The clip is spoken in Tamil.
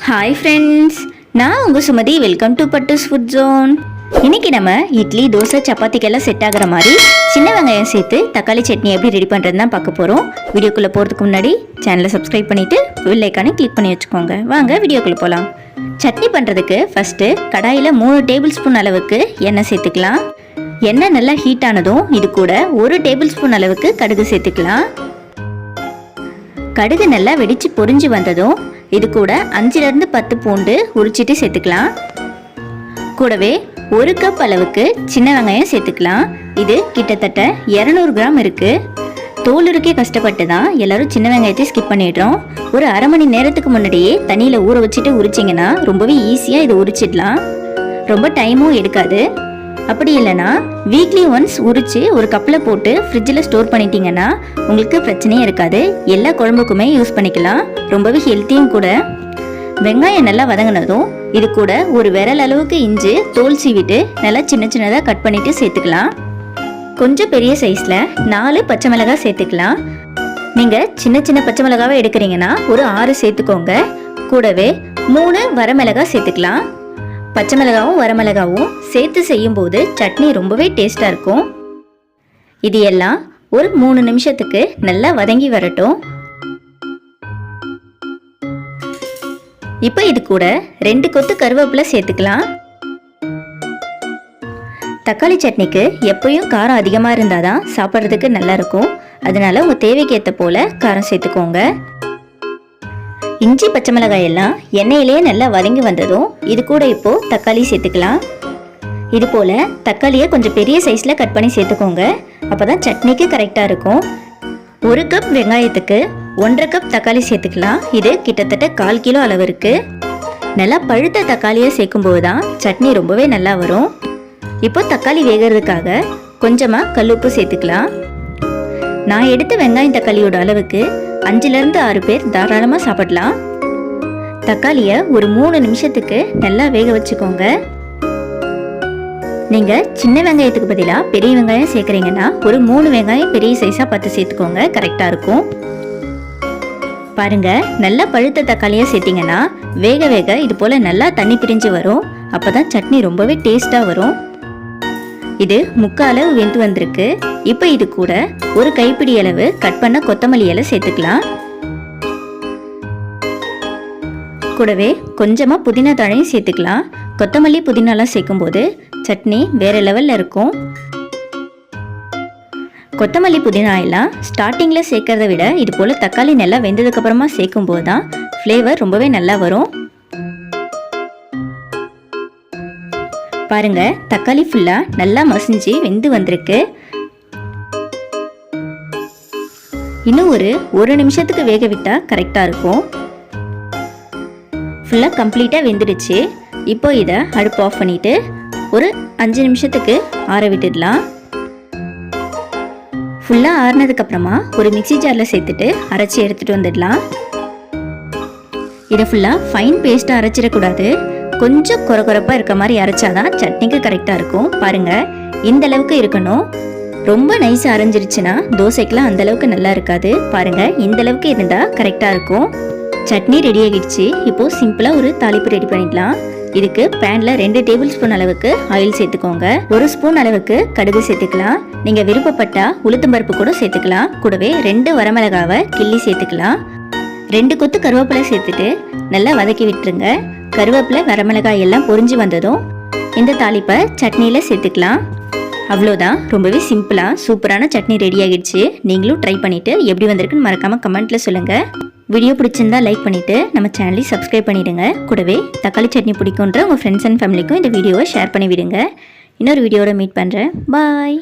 ஹாய் ஃப்ரெண்ட்ஸ், நான் உங்கள் Sumathi. Welcome to Pattu's food zone. இன்றைக்கி நம்ம இட்லி, தோசை, சப்பாத்திக்கெல்லாம் செட் ஆகிற மாதிரி சின்ன வெங்காயம் சேர்த்து தக்காளி சட்னி எப்படி ரெடி பண்ணுறதுன்னு தான் பார்க்க போகிறோம். வீடியோக்குள்ளே போகிறதுக்கு முன்னாடி சேனலை சப்ஸ்கிரைப் பண்ணிவிட்டு பெல் ஐக்கானை கிளிக் பண்ணி வச்சுக்கோங்க. வாங்க வீடியோக்குள்ளே போகலாம். சட்னி பண்ணுறதுக்கு ஃபஸ்ட்டு கடாயில் 3 டேபிள் ஸ்பூன் அளவுக்கு எண்ணெய் சேர்த்துக்கலாம். எண்ணெய் நல்லா ஹீட் ஆனதும் இது கூட 1 டேபிள் ஸ்பூன் அளவுக்கு கடுகு சேர்த்துக்கலாம். கடுகு நல்லா வெடித்து பொரிஞ்சு வந்ததும் இது கூட 5லேருந்து 10 பூண்டு உரிச்சிட்டு சேர்த்துக்கலாம். கூடவே 1 கப் அளவுக்கு சின்ன வெங்காயம் சேர்த்துக்கலாம். இது கிட்டத்தட்ட 200 கிராம் இருக்குது. தோல் இருக்கே கஷ்டப்பட்டு தான் எல்லோரும் சின்ன வெங்காயத்தை ஸ்கிப் பண்ணிடுறோம். ஒரு அரை மணி நேரத்துக்கு முன்னாடியே தண்ணியில் ஊற வச்சுட்டு உரிச்சிங்கன்னா ரொம்பவே ஈஸியாக இதை உரிச்சிடலாம். ரொம்ப டைமும் எடுக்காது. அப்படி இல்லைன்னா வீக்லி ஒன்ஸ் உரித்து ஒரு கப்பில் போட்டு ஃப்ரிட்ஜில் ஸ்டோர் பண்ணிட்டீங்கன்னா உங்களுக்கு பிரச்சனையே இருக்காது. எல்லா குழம்புக்குமே யூஸ் பண்ணிக்கலாம். ரொம்பவே ஹெல்த்தியும் கூட. வெங்காயம் நல்லா வதங்கினதும் இது கூட ஒரு விரல் அளவுக்கு இஞ்சி தோல் சீவிட்டு நல்லா சின்ன சின்னதாக கட் பண்ணிவிட்டு சேர்த்துக்கலாம். கொஞ்சம் பெரிய சைஸில் 4 பச்சை மிளகாய் சேர்த்துக்கலாம். நீங்கள் சின்ன சின்ன பச்சை மிளகாவை எடுக்கிறீங்கன்னா ஒரு 6 சேர்த்துக்கோங்க. கூடவே 3 வரமிளகாய் சேர்த்துக்கலாம். பச்சை மிளகாவும் வரமிளகாவும் சேர்த்து செய்யும்போது சட்னி ரொம்பவே டேஸ்ட்டாக இருக்கும். இது எல்லாம் ஒரு 3 நிமிஷத்துக்கு நல்லா வதங்கி வரட்டும். இப்போ இது கூட 2 கொத்து கருவேப்பிலை சேர்த்துக்கலாம். தக்காளி சட்னிக்கு எப்பயும் காரம் அதிகமாக இருந்தால் தான் சாப்பிட்றதுக்கு நல்லாயிருக்கும். அதனால உங்கள் தேவைக்கு ஏற்ற போல் காரம் சேர்த்துக்கோங்க. இஞ்சி பச்சை மிளகாய் எல்லாம் எண்ணெயிலேயே நல்லா வதங்கி வந்ததும் இது கூட இப்போது தக்காளி சேர்த்துக்கலாம். இது போல் தக்காளியை கொஞ்சம் பெரிய சைஸில் கட் பண்ணி சேர்த்துக்கோங்க. அப்போ தான் சட்னிக்கு கரெக்டாக இருக்கும். 1 கப் வெங்காயத்துக்கு 1.5 கப் தக்காளி சேர்த்துக்கலாம். இது கிட்டத்தட்ட 1/4 கிலோ அளவு இருக்குது. நல்லா பழுத்த தக்காளியை சேர்க்கும்போது தான் சட்னி ரொம்பவே நல்லா வரும். இப்போ தக்காளி வேகிறதுக்காக கொஞ்சமாக கல்லுப்பு சேர்த்துக்கலாம். நான் எடுத்த வெங்காயம் தக்காளியோட அளவுக்கு 5லேருந்து 6 பேர் தாராளமாக சாப்பிடலாம். தக்காளியை ஒரு 3 நிமிஷத்துக்கு நல்லா வேக வச்சுக்கோங்க. நீங்கள் சின்ன வெங்காயத்துக்கு பதிலாக பெரிய வெங்காயம் சேர்க்குறீங்கன்னா ஒரு 3 வெங்காயம் பெரிய சைஸாக பார்த்து சேர்த்துக்கோங்க. கரெக்டாக இருக்கும். பாருங்கள், நல்லா பழுத்த தக்காளியாக சேர்த்திங்கன்னா வேக வேக இது போல் நல்லா தண்ணி பிரிஞ்சு வரும். அப்போ தான் சட்னி ரொம்பவே டேஸ்ட்டாக வரும். இது 3/4 அளவு வெந்து வந்திருக்கு. இப்போ இது கூட ஒரு கைப்பிடி அளவு கட் பண்ண கொத்தமல்லி இலை சேர்த்துக்கலாம். கூடவே கொஞ்சமாக புதினா தழையும் சேர்த்துக்கலாம். கொத்தமல்லி புதினாலாம் சேர்க்கும்போது சட்னி வேற லெவலில் இருக்கும். கொத்தமல்லி புதினா எல்லாம் ஸ்டார்டிங்கில் சேர்க்கறத விட இது போல் தக்காளி நல்லா வெந்ததுக்கப்புறமா சேர்க்கும்போது தான் ஃப்ளேவர் ரொம்பவே நல்லா வரும். பாருங்க, தக்காளி ஃபுல்லாக நல்லா மசிஞ்சு வெந்து வந்திருக்கு. இன்னும் ஒரு நிமிஷத்துக்கு வேக விட்டால் கரெக்டாக இருக்கும். ஃபுல்லாக கம்ப்ளீட்டாக வெந்துடுச்சு. இப்போ இதை அடுப்பு ஆஃப் பண்ணிவிட்டு ஒரு 5 நிமிஷத்துக்கு ஆற விட்டுடலாம். ஃபுல்லாக ஆறினதுக்கப்புறமா ஒரு மிக்சி ஜாரில் சேர்த்துட்டு அரைச்சி எடுத்துகிட்டு வந்துடலாம். இதை ஃபுல்லாக ஃபைன் பேஸ்ட்டாக அரைச்சிடக்கூடாது. கொஞ்சம் கொரகொரப்பாக இருக்க மாதிரி அரைச்சாதான் சட்னிக்கு கரெக்டாக இருக்கும். பாருங்கள், இந்த அளவுக்கு இருக்கணும். ரொம்ப நைஸாக அரைஞ்சிருச்சுன்னா தோசைக்கெலாம் அந்தளவுக்கு நல்லா இருக்காது. பாருங்கள், இந்த அளவுக்கு இருந்தால் கரெக்டாக இருக்கும். சட்னி ரெடி ஆகிடுச்சு. இப்போது சிம்பிளாக ஒரு தாளிப்பு ரெடி பண்ணிடலாம். இதுக்கு பேனில் 2 டேபிள் ஸ்பூன் அளவுக்கு ஆயில் சேர்த்துக்கோங்க. 1 ஸ்பூன் அளவுக்கு கடுகு சேர்த்துக்கலாம். நீங்கள் விருப்பப்பட்டால் உளுத்தம்பருப்பு கூட சேர்த்துக்கலாம். கூடவே 2 வரமிளகாவை கிள்ளி சேர்த்துக்கலாம். 2 கொத்து கருவேப்பிலை சேர்த்துட்டு நல்லா வதக்கி விட்டுருங்க. கருவேப்பிலை வரமிளகாய் எல்லாம் பொரிஞ்சு வந்ததும் இந்த தாளிப்பை சட்னியில் சேர்த்துக்கலாம். அவ்வளோதான். ரொம்பவே சிம்பிளாக சூப்பரான சட்னி ரெடி ஆகிடுச்சு. நீங்களும் ட்ரை பண்ணிவிட்டு எப்படி வந்திருக்குன்னு மறக்காமல் கமெண்ட்டில் சொல்லுங்கள். வீடியோ பிடிச்சிருந்தா லைக் பண்ணிவிட்டு நம்ம சேனலை சப்ஸ்கிரைப் பண்ணிவிடுங்க. கூடவே தக்காளி சட்னி பிடிக்குன்ற உங்கள் ஃப்ரெண்ட்ஸ் அண்ட் ஃபேமிலிக்கும் இந்த வீடியோவை ஷேர் பண்ணி விடுங்க. இன்னொரு வீடியோவோட மீட் பண்ணுறேன். பாய்.